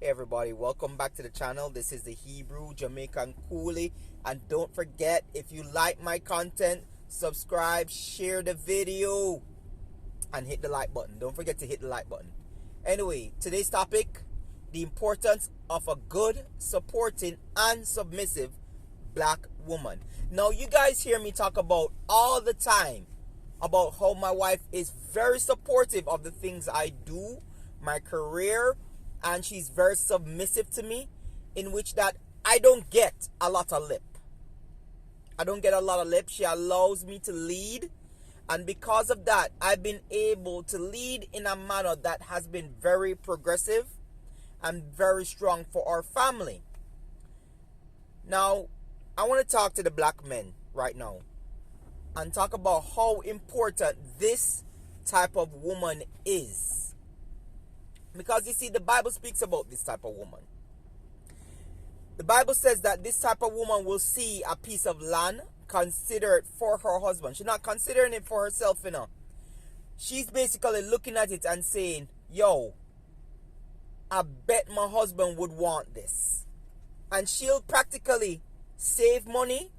Hey everybody, welcome back to the channel. This is the Hebrew Jamaican Coolie, and don't forget, if you like my content, subscribe, share the video, and hit the like button. Don't forget to hit the like button. Anyway, today's topic: the importance of a good, supporting, and submissive black woman. Now, you guys hear me talk about all the time about how my wife is very supportive of the things I do, my career, and she's very submissive to me, in which that I don't get a lot of lip. I don't get a lot of lip. She allows me to lead, and because of that, I've been able to lead in a manner that has been very progressive and very strong for our family. Now, I want to talk to the black men right now and talk about how important this type of woman is. Because you see, the Bible speaks about this type of woman. The Bible says that this type of woman will see a piece of land, consider it for her husband. She's not considering it for herself, you know. She's basically looking at it and saying, yo, I bet my husband would want this. And she'll practically save money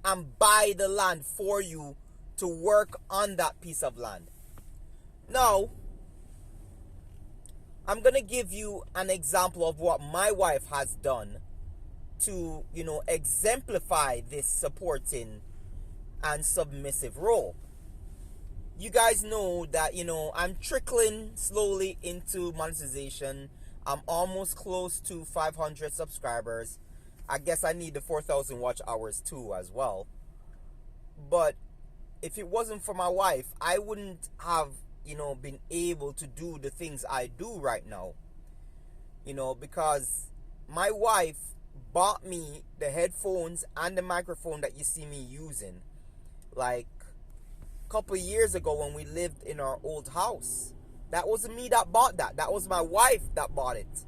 and buy the land for you to work on that piece of land. Now, I'm going to give you an example of what my wife has done to, exemplify this supporting and submissive role. You guys know that, I'm trickling slowly into monetization. I'm almost close to 500 subscribers. I guess I need the 4,000 watch hours too as well. But if it wasn't for my wife, I wouldn't have been able to do the things I do right now. Because my wife bought me the headphones and the microphone that you see me using like a couple years ago when we lived in our old house. That wasn't me that bought that. That was my wife that bought it.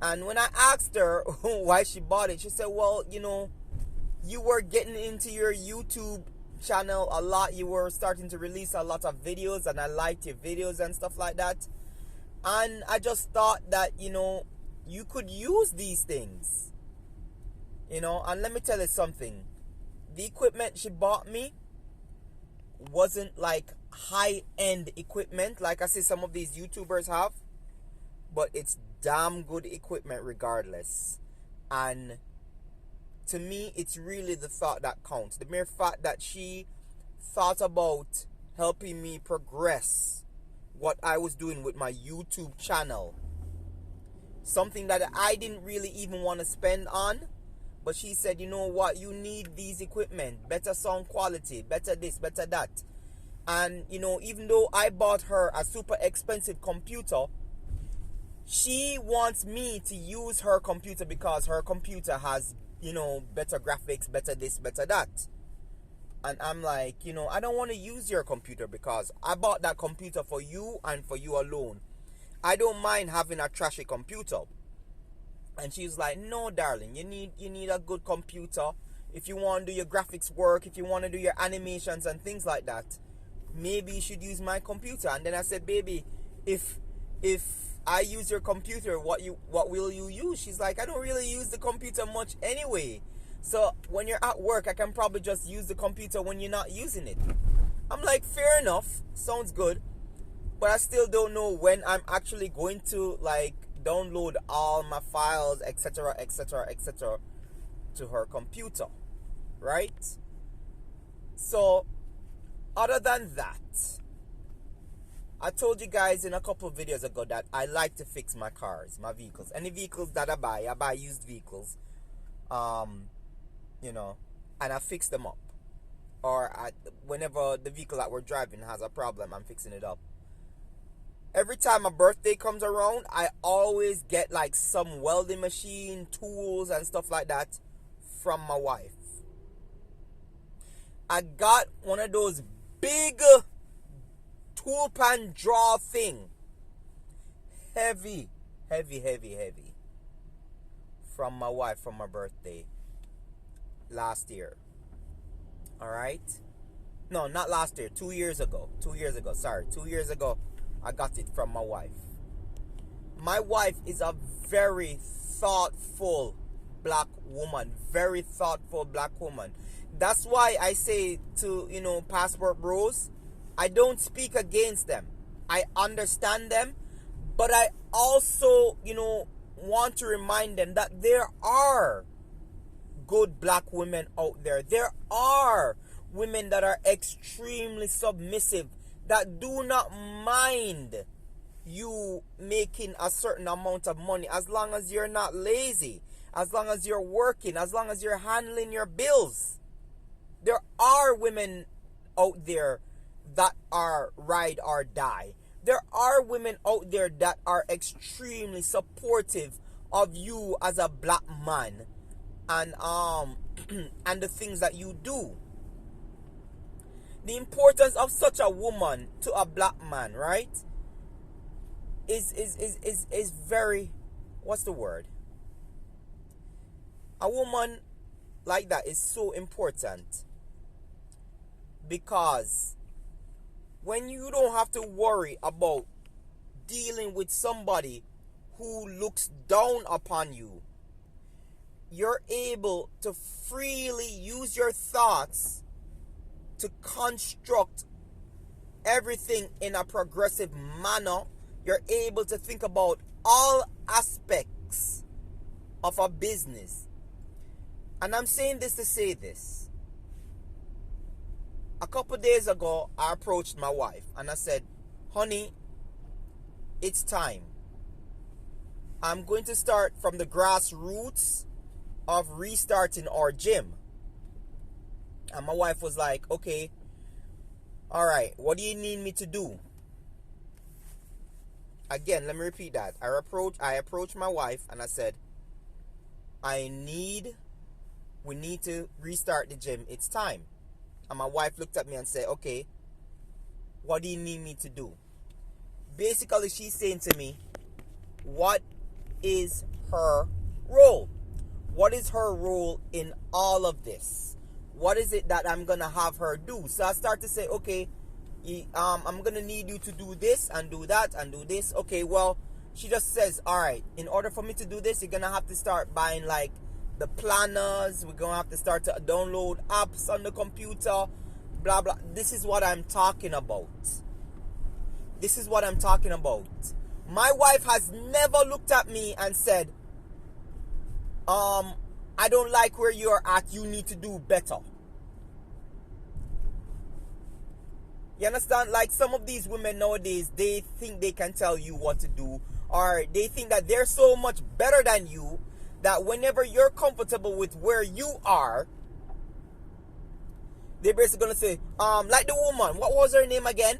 And when I asked her why she bought it, she said, well, you were getting into your YouTube channel a lot. You were starting to release a lot of videos, and I liked your videos and stuff like that. And I just thought that, you could use these things. And let me tell you something. The equipment she bought me wasn't like high-end equipment like I see some of these YouTubers have. But it's damn good equipment regardless. And to me, it's really the thought that counts. The mere fact that she thought about helping me progress what I was doing with my YouTube channel. Something that I didn't really even want to spend on. But she said, you know what, you need these equipment. Better sound quality, better this, better that. And, even though I bought her a super expensive computer, she wants me to use her computer because her computer has better graphics, better this, better that. And I'm like, I don't want to use your computer because I bought that computer for you and for you alone. I don't mind having a trashy computer. And she's like, no, darling, you need a good computer. If you want to do your graphics work, if you want to do your animations and things like that, maybe you should use my computer. And then I said, baby, if I use your computer, what will you use? She's like, I don't really use the computer much anyway. So when you're at work, I can probably just use the computer when you're not using it. I'm like, fair enough. Sounds good. But I still don't know when I'm actually going to download all my files, etc., etc., etc. to her computer. Right? So, other than that, I told you guys in a couple of videos ago that I like to fix my cars, my vehicles. Any vehicles that I buy used vehicles. And I fix them up. Or whenever the vehicle that we're driving has a problem, I'm fixing it up. Every time my birthday comes around, I always get some welding machine, tools, and stuff like that from my wife. I got one of those big tool pan draw thing. Heavy. From my wife for my birthday last year. Alright? No, not last year. 2 years ago. 2 years ago. Sorry. 2 years ago, I got it from my wife. My wife is a very thoughtful black woman. Very thoughtful black woman. That's why I say to, passport bros, I don't speak against them. I understand them, but I also, want to remind them that there are good black women out there. There are women that are extremely submissive, that do not mind you making a certain amount of money as long as you're not lazy, as long as you're working, as long as you're handling your bills. There are women out there that are ride or die. There are women out there that are extremely supportive of you as a black man and and the things that you do. The importance of such a woman to a black man, right? Is very, what's the word? A woman like that is so important, because when you don't have to worry about dealing with somebody who looks down upon you, you're able to freely use your thoughts to construct everything in a progressive manner. You're able to think about all aspects of a business. And I'm saying this to say this. A couple days ago, I approached my wife and I said, honey, it's time. I'm going to start from the grassroots of restarting our gym. And my wife was like, okay, all right, what do you need me to do? Again, let me repeat that. I approached my wife and I said, we need to restart the gym. It's time. And my wife looked at me and said, okay, what do you need me to do? Basically, she's saying to me, what is her role? What is her role in all of this? What is it that I'm going to have her do? So I start to say, okay, I'm going to need you to do this and do that and do this. Okay, well, she just says, all right, in order for me to do this, you're going to have to start buying like the planners. We're going to have to start to download apps on the computer, blah, blah. This is what I'm talking about. This is what I'm talking about. My wife has never looked at me and said, I don't like where you're at. You need to do better. You understand? Like some of these women nowadays, they think they can tell you what to do, or they think that they're so much better than you that whenever you're comfortable with where you are, they're basically gonna say, like the woman, what was her name again?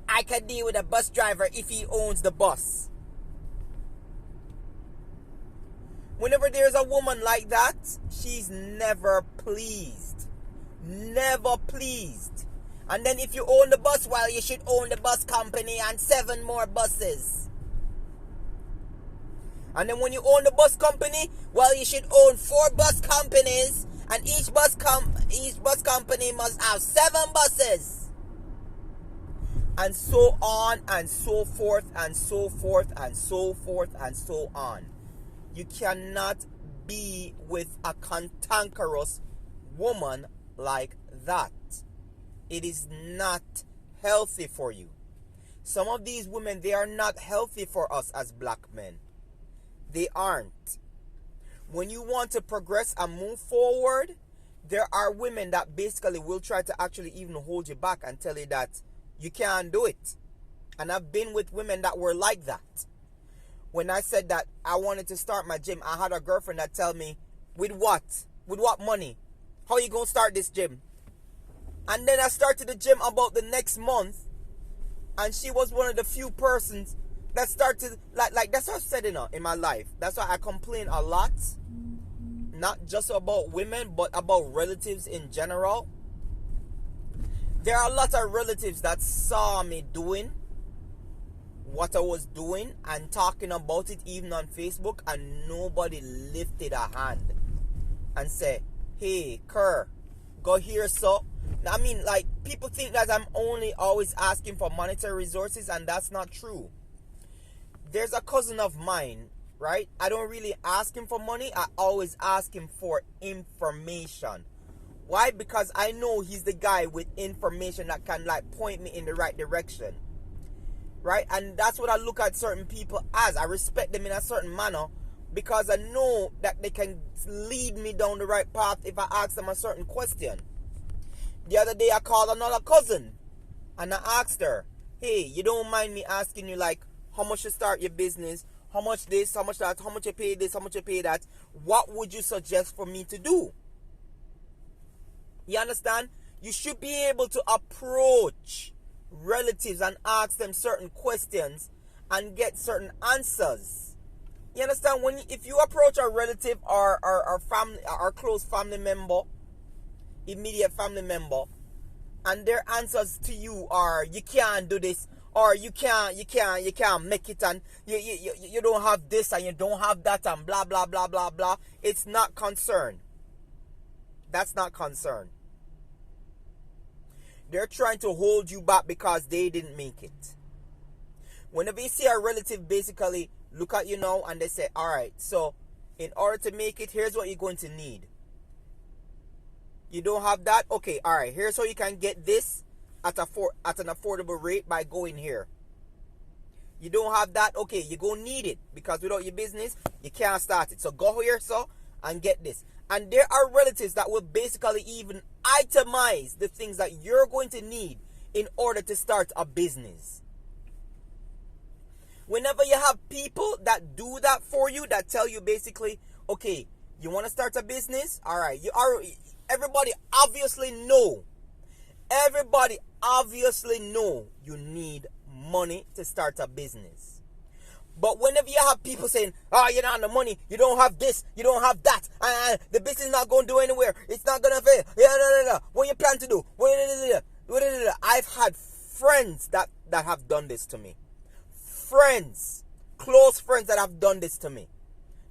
I can deal with a bus driver if he owns the bus. Whenever there's a woman like that, she's never pleased. Never pleased. And then if you own the bus, well, you should own the bus company and 7 more buses. And then when you own the bus company, well, you should own 4 bus companies, and each bus company must have 7 buses. And so on and so forth and so forth and so forth and so on. You cannot be with a cantankerous woman like that. It is not healthy for you. Some of these women, they are not healthy for us as black men. They aren't. When you want to progress and move forward, there are women that basically will try to actually even hold you back and tell you that you can't do it. And I've been with women that were like that. When I said that I wanted to start my gym, I had a girlfriend that tell me, with what? With what money? How you gonna start this gym? And then I started the gym about the next month, and she was one of the few persons that started, like that's what I said in my life. That's why I complain a lot, not just about women, but about relatives in general. There are a lot of relatives that saw me doing what I was doing and talking about it even on Facebook, and nobody lifted a hand and said, hey, Kerr, go here, so. I mean, like, people think that I'm only always asking for monetary resources, and that's not true. there's a cousin of mine, right? I don't really ask him for money. I always ask him for information. Why? Because I know he's the guy with information that can like point me in the right direction. Right? And that's what I look at certain people as. I respect them in a certain manner because I know that they can lead me down the right path if I ask them a certain question. The other day I called another cousin and I asked her, hey, you don't mind me asking you like how much to start your business, how much this, how much that, how much you pay this, how much you pay that. What would you suggest for me to do? You understand? You should be able to approach relatives and ask them certain questions and get certain answers. You understand? If you approach a relative or family, or close family member, immediate family member, and their answers to you are you can't do this, or you can't make it, and you don't have this and you don't have that, and blah blah blah blah blah. It's not concern. That's not concern. They're trying to hold you back because they didn't make it. Whenever you see a relative basically look at you now and they say, all right, so in order to make it, here's what you're going to need. You don't have that? Okay, all right, here's how you can get this at an affordable rate by going here. You don't have that? Okay, you're going to need it because without your business, you can't start it. So go here, so, and get this. And there are relatives that will basically even itemize the things that you're going to need in order to start a business. Whenever you have people that do that for you, that tell you basically, okay, you want to start a business? All right, everybody obviously know. Everybody obviously know you need money to start a business. But whenever you have people saying, oh, you don't have the money, you don't have this, you don't have that, the business is not going to do anywhere, it's not going to fail, what you plan to do? I've had friends that have done this to me. Friends, close friends that have done this to me.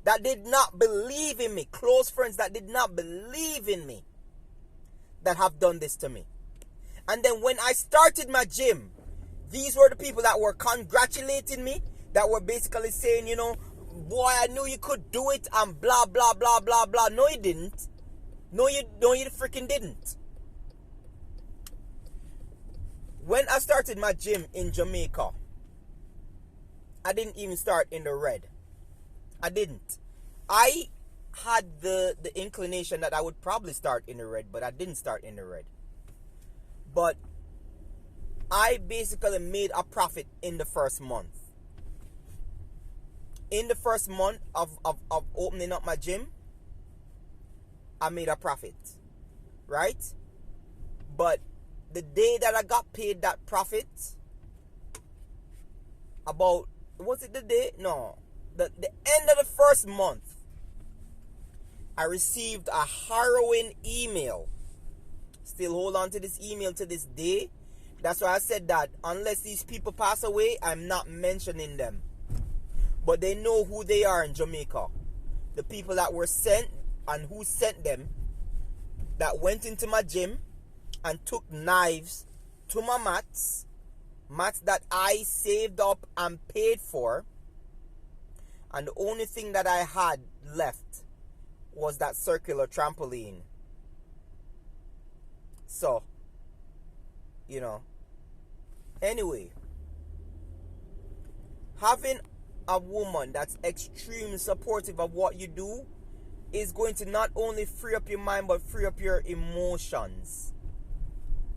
That did not believe in me. Close friends that did not believe in me. That have done this to me. And then when I started my gym, these were the people that were congratulating me, that were basically saying, you know, boy, I knew you could do it, and blah, blah, blah, blah, blah. No, you didn't. No, you freaking didn't. When I started my gym in Jamaica, I didn't even start in the red. I didn't. I had the inclination that I would probably start in the red, but I didn't start in the red. But I basically made a profit in the first month. In the first month of opening up my gym, I made a profit. Right? But the day that I got paid that profit, about, was it the day? No. The end of the first month, I received a harrowing email. Still hold on to this email to this day. That's why I said that unless these people pass away, I'm not mentioning them. But they know who they are in Jamaica. The people that were sent and who sent them, that went into my gym and took knives to my mats that I saved up and paid for. And the only thing that I had left was that circular trampoline. So, you know. Anyway, having a woman that's extremely supportive of what you do is going to not only free up your mind, but free up your emotions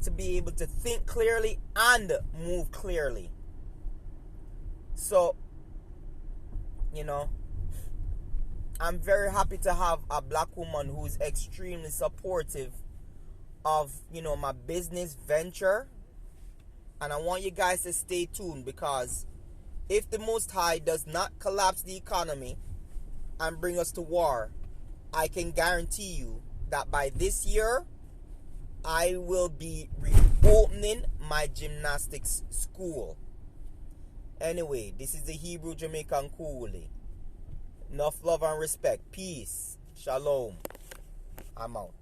to be able to think clearly and move clearly. So, you know, I'm very happy to have a black woman who's extremely supportive of, you know, my business venture. And I want you guys to stay tuned, because if the Most High does not collapse the economy and bring us to war, I can guarantee you that by this year, I will be reopening my gymnastics school. Anyway, this is the Hebrew Jamaican Coolie. Enough love and respect. Peace. Shalom. I'm out.